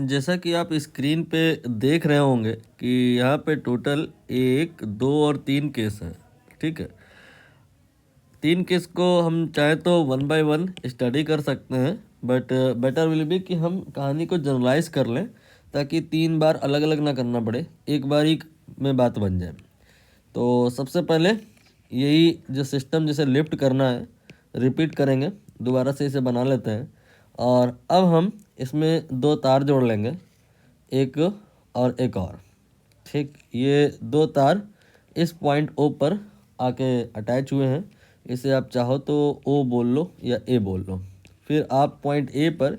जैसा कि आप स्क्रीन पे देख रहे होंगे कि यहाँ पे टोटल 1, 2 और 3 केस हैं। ठीक है, 3 केस को हम चाहे तो 1 बाय 1 स्टडी कर सकते हैं, बट बेटर विल बी कि हम कहानी को जनरलाइज कर लें ताकि 3 बार अलग अलग ना करना पड़े, एक बार ही में बात बन जाए। तो सबसे पहले यही जो सिस्टम जिसे लिफ्ट करना है रिपीट करेंगे, दोबारा से इसे बना लेते हैं। और अब हम इसमें 2 तार जोड़ लेंगे, एक और एक और। ठीक, ये 2 तार इस पॉइंट ओ पर आके अटैच हुए हैं। इसे आप चाहो तो ओ बोल लो या ए बोल लो। फिर आप पॉइंट ए पर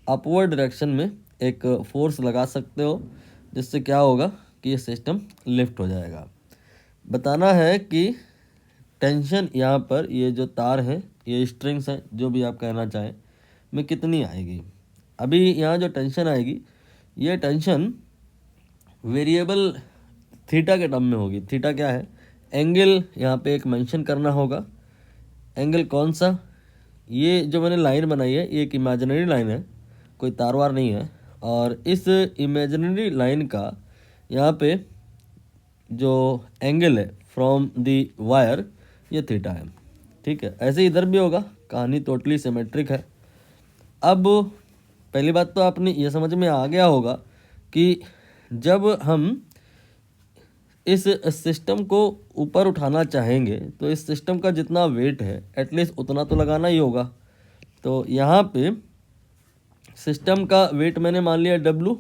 अपवर्ड डायरेक्शन में एक फोर्स लगा सकते हो, जिससे क्या होगा कि ये सिस्टम लिफ्ट हो जाएगा। बताना है कि टेंशन यहाँ पर ये जो तार हैं, ये स्ट्रिंग्स हैं, जो भी आप कहना चाहें, में कितनी आएगी। अभी यहाँ जो टेंशन आएगी, ये टेंशन वेरिएबल थीटा के टर्म में होगी। थीटा क्या है? एंगल यहाँ पे एक मेंशन करना होगा। एंगल कौन सा? ये जो मैंने लाइन बनाई है ये एक इमेजिनरी लाइन है, कोई तारवार नहीं है। और इस इमेजिनरी लाइन का यहाँ पे जो एंगल है फ्रॉम दी वायर, ये थीटा है। ठीक है, ऐसे इधर भी होगा, कहानी टोटली सिमेट्रिक है। अब पहली बात तो आपने ये समझ में आ गया होगा कि जब हम इस सिस्टम को ऊपर उठाना चाहेंगे तो इस सिस्टम का जितना वेट है एटलीस्ट उतना तो लगाना ही होगा। तो यहाँ पे सिस्टम का वेट मैंने मान लिया W,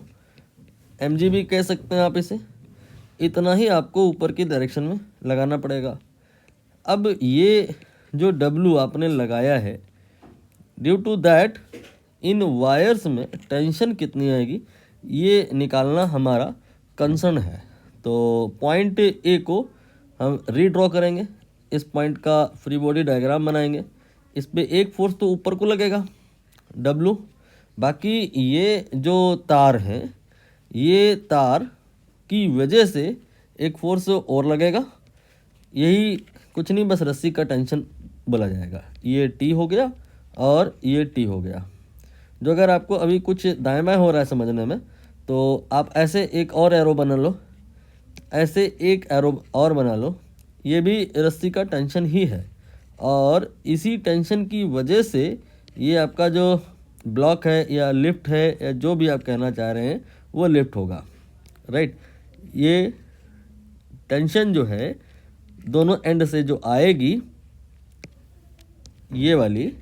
mg भी कह सकते हैं आप इसे। इतना ही आपको ऊपर की डायरेक्शन में लगाना पड़ेगा। अब ये जो W आपने लगाया है, due to that in wires में टेंशन कितनी आएगी ये निकालना हमारा कंसर्न है। तो पॉइंट ए को हम रीड्रॉ करेंगे, इस पॉइंट का फ्री बॉडी डायग्राम बनाएंगे। इस पे एक फोर्स तो ऊपर को लगेगा W, बाकी ये जो तार हैं, ये तार की वजह से एक फोर्स और लगेगा। यही कुछ नहीं, बस रस्सी का टेंशन बोला जाएगा। ये T हो गया और ये T हो गया। जो अगर आपको अभी कुछ दाएं बाएं हो रहा है समझने में, तो आप ऐसे एक और एरो बना लो, ऐसे एक एरो और बना लो। ये भी रस्सी का टेंशन ही है, और इसी टेंशन की वजह से ये आपका जो ब्लॉक है या लिफ्ट है या जो भी आप कहना चाह रहे हैं वो लिफ्ट होगा। राइट, ये टेंशन जो है दोनों एंड से जो आएगी, ये वाली,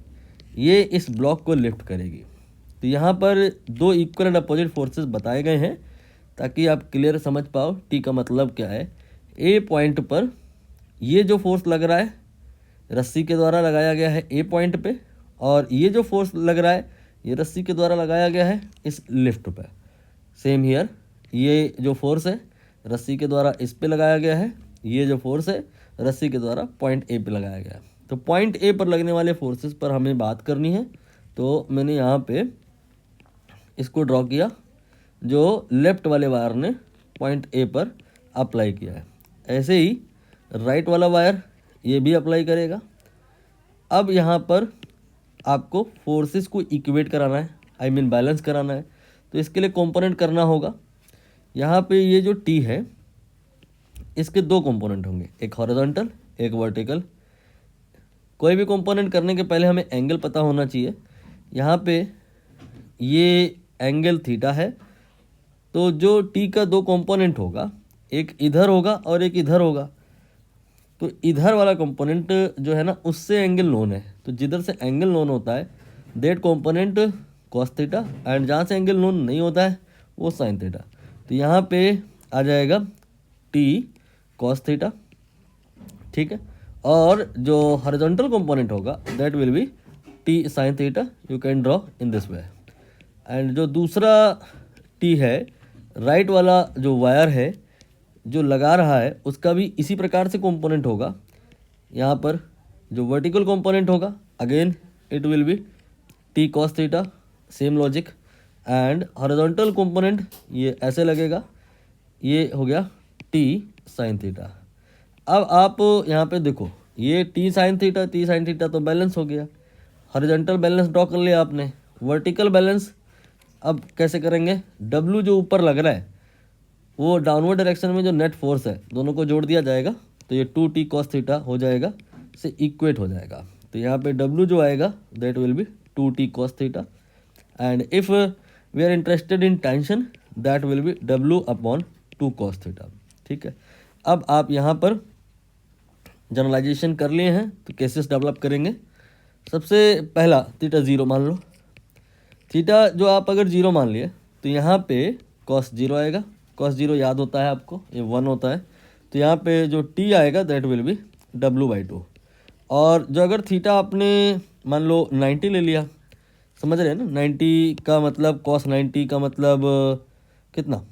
ये इस ब्लॉक को लिफ्ट करेगी। तो यहाँ पर 2 इक्वल एंड अपोजिट फोर्सेस बताए गए हैं ताकि आप क्लियर समझ पाओ टी का मतलब क्या है। ए पॉइंट पर ये जो फोर्स लग रहा है रस्सी के द्वारा लगाया गया है ए पॉइंट पे, और ये जो फोर्स लग रहा है ये रस्सी के द्वारा लगाया गया है इस लिफ्ट पे। सेम हियर, ये जो फोर्स है रस्सी के द्वारा इस पे लगाया गया है, ये जो फोर्स है रस्सी के द्वारा पॉइंट ए पे लगाया गया है। तो पॉइंट ए पर लगने वाले फोर्सेस पर हमें बात करनी है। तो मैंने यहाँ पे इसको ड्रॉ किया, जो लेफ्ट वाले वायर ने पॉइंट ए पर अप्लाई किया है। ऐसे ही राइट वाला वायर ये भी अप्लाई करेगा। अब यहाँ पर आपको फोर्सेस को इक्वेट कराना है, आई मीन बैलेंस कराना है। तो इसके लिए कंपोनेंट करना होगा। यहाँ पे ये जो टी है इसके 2 कंपोनेंट होंगे, एक हॉरिजॉन्टल एक वर्टिकल। कोई भी कंपोनेंट करने के पहले हमें एंगल पता होना चाहिए। यहाँ पे ये एंगल थीटा है, तो जो टी का 2 कंपोनेंट होगा, एक इधर होगा और एक इधर होगा। तो इधर वाला कंपोनेंट जो है ना, उससे एंगल नोन है। तो जिधर से एंगल नोन होता है that component cos theta, and जहाँ से एंगल नोन नहीं होता है वो साइन थीटा। तो यहाँ पे आ जाएगा टी कॉस थीटा। ठीक है, और जो हॉरिजॉन्टल कंपोनेंट होगा that will B T sine theta. You can draw in this way. And जो दूसरा टी है, राइट वाला जो वायर है जो लगा रहा है, उसका भी इसी प्रकार से कंपोनेंट होगा। यहाँ पर जो वर्टिकल कंपोनेंट होगा again it will be T cos theta, same logic. And horizontal component ये ऐसे लगेगा, ये हो गया टी साइन थीटा। अब आप यहाँ पे देखो, ये टी साइन थीटा तो बैलेंस हो गया। हॉरिजॉन्टल बैलेंस ड्रॉ कर लिया आपने, वर्टिकल बैलेंस अब कैसे करेंगे, डब्ल्यू जो ऊपर लग रहा है वो डाउनवर्ड डायरेक्शन में जो नेट फोर्स है दोनों को जोड़ दिया जाएगा, तो ये 2t cos थीटा हो जाएगा, से इक्वेट हो जाएगा। तो यहाँ पे डब्ल्यू जो आएगा that will be 2t cos theta, and if we are interested in tension that will be W upon 2 cos theta. ठीक है, अब आप यहाँ पर जनरलाइजेशन कर लिए हैं तो केसेस डेवलप करेंगे। सबसे पहला थीटा ज़ीरो मान लो, थीटा जो आप अगर ज़ीरो मान लिए तो यहाँ पे cos ज़ीरो आएगा, cos ज़ीरो याद होता है आपको, ये 1 होता है, तो यहाँ पे जो t आएगा दैट विल बी w/2। और जो अगर थीटा आपने मान लो 90 ले लिया, समझ रहे हैं ना, 90 का मतलब cos 90 का मतलब कितना,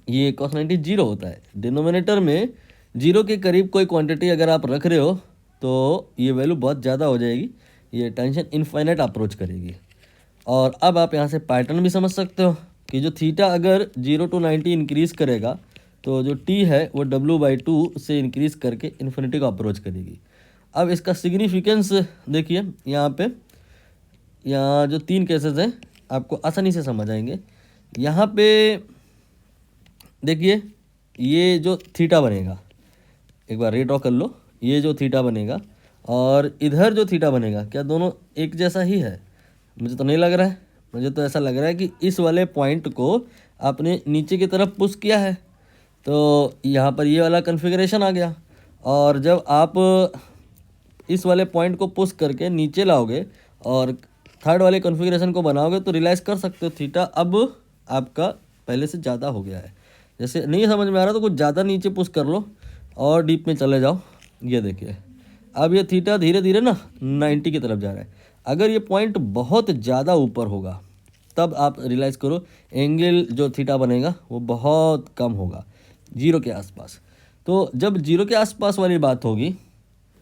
ये cos 90 जीरो होता है। डिनोमिनेटर में जीरो के करीब कोई क्वांटिटी अगर आप रख रहे हो तो ये वैल्यू बहुत ज़्यादा हो जाएगी, ये टेंशन इनफाइनाइट अप्रोच करेगी। और अब आप यहाँ से पैटर्न भी समझ सकते हो कि जो थीटा अगर 0 to 90 इंक्रीज़ करेगा तो जो t है वो w/2 से इंक्रीज़ करके इन्फिनिटी को अप्रोच करेगी। अब इसका सिग्निफिकेंस देखिए, यहाँ जो 3 केसेस हैं आपको आसानी से समझ आएंगे। यहाँ पे देखिए ये जो थीटा बनेगा, एक बार रीड्रॉ कर लो, ये जो थीटा बनेगा और इधर जो थीटा बनेगा, क्या दोनों एक जैसा ही है? मुझे तो नहीं लग रहा है, मुझे तो ऐसा लग रहा है कि इस वाले पॉइंट को आपने नीचे की तरफ पुश किया है, तो यहाँ पर ये वाला कन्फिगरेशन आ गया। और जब आप इस वाले पॉइंट को पुश करके नीचे लाओगे और थर्ड वाले कॉन्फ़िगरेशन को बनाओगे तो रियलाइज़ कर सकते हो थीटा अब आपका पहले से ज़्यादा हो गया है। जैसे नहीं समझ में आ रहा तो कुछ ज़्यादा नीचे पुश कर लो और डीप में चले जाओ, ये देखिए अब ये थीटा धीरे धीरे ना 90 की तरफ जा रहा है। अगर ये पॉइंट बहुत ज़्यादा ऊपर होगा तब आप रियलाइज़ करो एंगल जो थीटा बनेगा वो बहुत कम होगा, जीरो के आसपास। तो जब जीरो के आसपास वाली बात होगी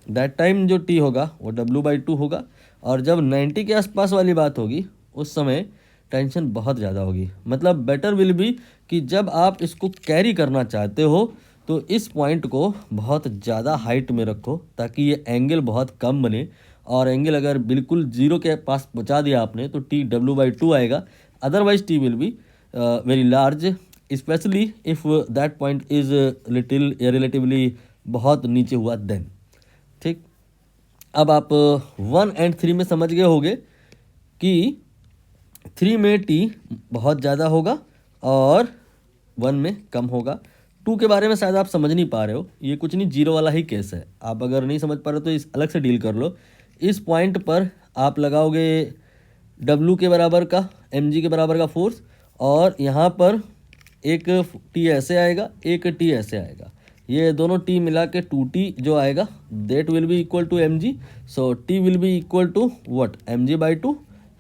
दैट टाइम जो टी होगा वो w/2 होगा, और जब 90 के आसपास वाली बात होगी उस समय टेंशन बहुत ज़्यादा होगी। मतलब बेटर विल बी कि जब आप इसको कैरी करना चाहते हो तो इस पॉइंट को बहुत ज़्यादा हाइट में रखो ताकि ये एंगल बहुत कम बने, और एंगल अगर बिल्कुल जीरो के पास पहुँचा दिया आपने तो टी w/2 आएगा, otherwise T will be very large, specially if that point is little relatively बहुत नीचे हुआ देन। ठीक, अब आप 1 and 3 में समझ गए होंगे कि 3 में t बहुत ज़्यादा होगा और 1 में कम होगा। 2 के बारे में शायद आप समझ नहीं पा रहे हो, ये कुछ नहीं, जीरो वाला ही केस है। आप अगर नहीं समझ पा रहे हो तो इस अलग से डील कर लो। इस पॉइंट पर आप लगाओगे w के बराबर का, mg के बराबर का फोर्स, और यहाँ पर एक t ऐसे आएगा, एक t ऐसे आएगा, ये दोनों t मिला के 2t जो आएगा that will be equal to mg। So t will be equal to what, mg/2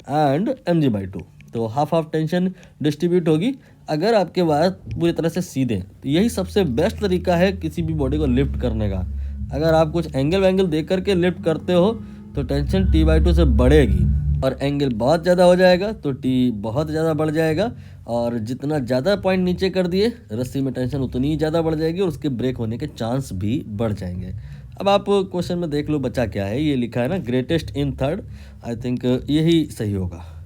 and mg/2। तो हाफ हाफ टेंशन डिस्ट्रीब्यूट होगी अगर आपके वायर पूरी तरह से सीधे। तो यही सबसे बेस्ट तरीका है किसी भी बॉडी को लिफ्ट करने का। अगर आप कुछ एंगल वैंगल दे करके लिफ्ट करते हो तो टेंशन t/2 से बढ़ेगी, और एंगल बहुत ज़्यादा हो जाएगा तो t बहुत ज़्यादा बढ़ जाएगा, और जितना ज़्यादा पॉइंट नीचे कर दिए रस्सी में टेंशन उतनी ही ज़्यादा बढ़ जाएगी और उसके ब्रेक होने के चांस भी बढ़ जाएंगे। अब आप क्वेश्चन में देख लो बचा क्या है, ये लिखा है ना greatest in third, I think यही सही होगा।